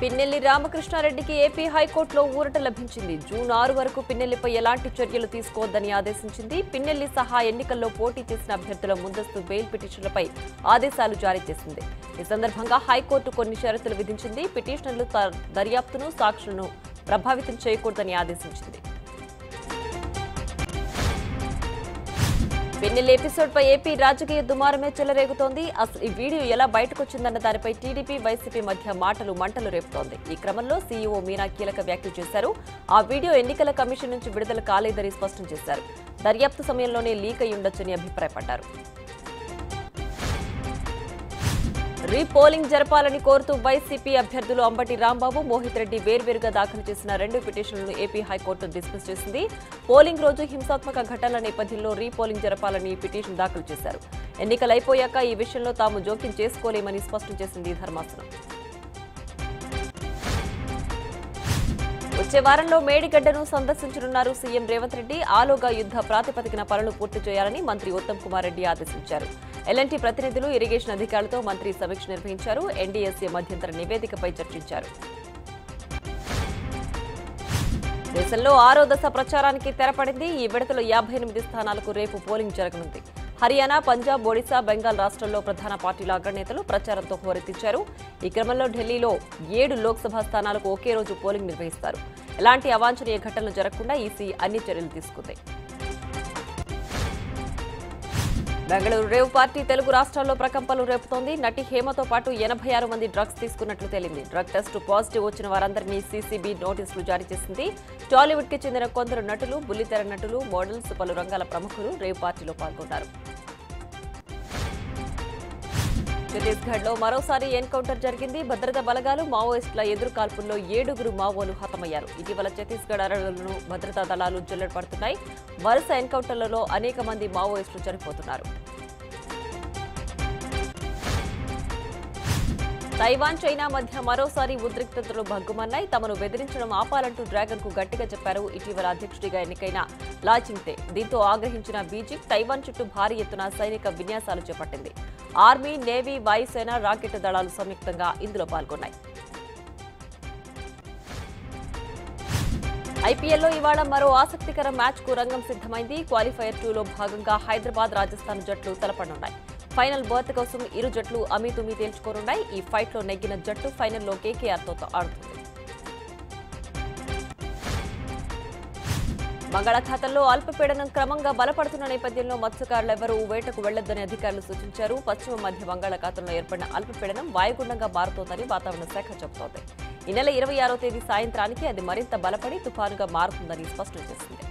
Pinnelli రామకృష్ణారెడ్డికి AP హైకోర్టులో ఊరట లభించింది. జూన్ 6 వరకు పిన్నెల్లిపై ఎలాంటి చర్యలు తీసుకోవద్దని ఆదేశించింది. పిన్నెల్లి సహా ఎన్నికల్లో పోటీ చేసిన అభ్యర్థుల ముందస్తు బెయిల్ పిటిషన్లపై ఆదేశాలు జారీ చేసింది. ఈ సందర్భంగా హైకోర్టు కొన్ని షరతులు విధించింది. పిటిషనర్లు దర్యాప్తును, సాక్షులను ప్రభావితం చేయకూడదని ఆదేశించింది. పిన్నెల్లి ఎపిసోడ్పై ఏపీ రాజకీయ దుమారమే చెలరేగుతోంది. అసలు ఈ వీడియో ఎలా బయటకొచ్చిందన్న దానిపై టీడీపీ, వైసీపీ మధ్య మంటలు రేపుతోంది. ఈ క్రమంలో సీఈఓ మీనా కీలక వ్యాఖ్యలు చేశారు. ఆ వీడియో ఎన్నికల కమిషన్ నుంచి విడుదల కాలేదని స్పష్టం చేశారు. దర్యాప్తు సమయంలోనే లీక్ అయి ఉండొచ్చని అభిప్రాయపడ్డారు. రీపోలింగ్ జరపాలని కోరుతూ వైసీపీ అభ్యర్థులు అంబటి రాంబాబు, మోహిత్ రెడ్డి వేర్వేరుగా దాఖలు చేసిన 2 పిటిషన్లను ఏపీ హైకోర్టు డిస్మిస్ చేసింది. పోలింగ్ రోజు హింసాత్మక ఘటనల నేపథ్యంలో రీపోలింగ్ జరపాలని పిటిషన్ దాఖలు చేశారు. ఎన్నికలు అయిపోయాక ఈ విషయంలో తాము జోక్యం చేసుకోలేమని స్పష్టం చేసింది ధర్మాసనం. వచ్చే వారంలో మేడిగడ్డను సందర్శించనున్నారు సీఎం రేవంత్ రెడ్డి. ఆలోగా యుద్ధ ప్రాతిపదికన పనులు పూర్తి చేయాలని మంత్రి ఉత్తమ్ కుమార్ రెడ్డి ఆదేశించారు. ఎల్ఎన్టీ ప్రతినిధులు, ఇరిగేషన్ అధికారులతో మంత్రి సమీక్ష నిర్వహించారు. ఎన్డీఎస్ఏ మధ్యంతర నివేదికపై చర్చించారు. దేశంలో 6వ దశ ప్రచారానికి తెరపడింది. ఈ విడతలో 58 స్థానాలకు రేపు పోలింగ్ జరగనుంది. హర్యానా, పంజాబ్, ఒడిశా, బెంగాల్ రాష్ట్రాల్లో ప్రధాన పార్టీల అగ్రనేతలు ప్రచారంతో హోరెత్తించారు. ఈ క్రమంలో ఢిల్లీలో 7 లోక్సభ స్థానాలకు ఒకే రోజు పోలింగ్ నిర్వహిస్తారు. ఎలాంటి అవాంఛనీయ ఘటనలు జరగకుండా ఈసీ అన్ని చర్యలు తీసుకుంది. బెంగళూరు రేవ్ పార్టీ తెలుగు రాష్ట్రాల్లో ప్రకంపనలు రేపుతోంది. నటి హేమతో పాటు 86 మంది డ్రగ్స్ తీసుకున్నట్లు తేలింది. డ్రగ్ టెస్ట్ పాజిటివ్ వచ్చిన వారందరినీ సీసీబీ నోటీసులు జారీ చేసింది. టాలీవుడ్ కి చెందిన కొందరు నటులు, బుల్లితెర నటులు, మోడల్స్, పలు రంగాల ప్రముఖులు రేవ్ పార్టీలో పాల్గొన్నారు. ఛత్తీస్గఢ్ లో మరోసారి ఎన్కౌంటర్ జరిగింది. భద్రతా బలగాలు, మావోయిస్టుల ఎదురుకాల్పుల్లో 7 మావోలు హతమయ్యారు. ఇటీవల ఛత్తీస్గఢ్ అడవులను భద్రతా దళాలు జల్లెడపడుతున్నాయి. వరుస ఎన్కౌంటర్లలో అనేక మంది మావోయిస్టులు చనిపోతున్నారు. తైవాన్, చైనా మధ్య మరోసారి ఉద్రిక్తతలు భగ్గుమన్నాయి. తమను బెదిరించడం ఆపాలంటూ డ్రాగన్ కు గట్టిగా చెప్పారు ఇటీవల అధ్యక్షుడిగా ఎన్నికైన లా చింగ్తే. దీంతో ఆగ్రహించిన బీజింగ్ తైవాన్ చుట్టూ భారీ ఎత్తున సైనిక విన్యాసాలు చేపట్టింది. ఆర్మీ, నేవీ, వాయుసేన, రాకెట్ దళాలు సంయుక్తంగా ఇందులో పాల్గొన్నాయి. ఐపీఎల్లో ఇవాళ మరో ఆసక్తికర మ్యాచ్ కు రంగం సిద్ధమైంది. క్వాలిఫైయర్ 2లో భాగంగా హైదరాబాద్, రాజస్థాన్ జట్లు తలపడనున్నాయి. ఫైనల్ బర్త్ కోసం ఇరు జట్లు అమీతుమీ తేల్చుకోనున్నాయి. ఈ ఫైట్లో నెగ్గిన జట్టు ఫైనల్లో కేకేఆర్తో ఆడుతుంది. బంగాళాఖాతంలో అల్పపీడనం క్రమంగా బలపడుతున్న నేపథ్యంలో మత్స్యకారులెవరూ వేటకు వెళ్లొద్దని అధికారులు సూచించారు. పశ్చిమ మధ్య బంగాళాఖాతంలో ఏర్పడిన అల్పపీడనం వాయుగుండంగా మారుతోందని వాతావరణ శాఖ చెబుతోంది. ఈ నెల 26వ తేదీ సాయంత్రానికి అది మరింత బలపడి తుఫానుగా మారుతుందని స్పష్టం చేసింది.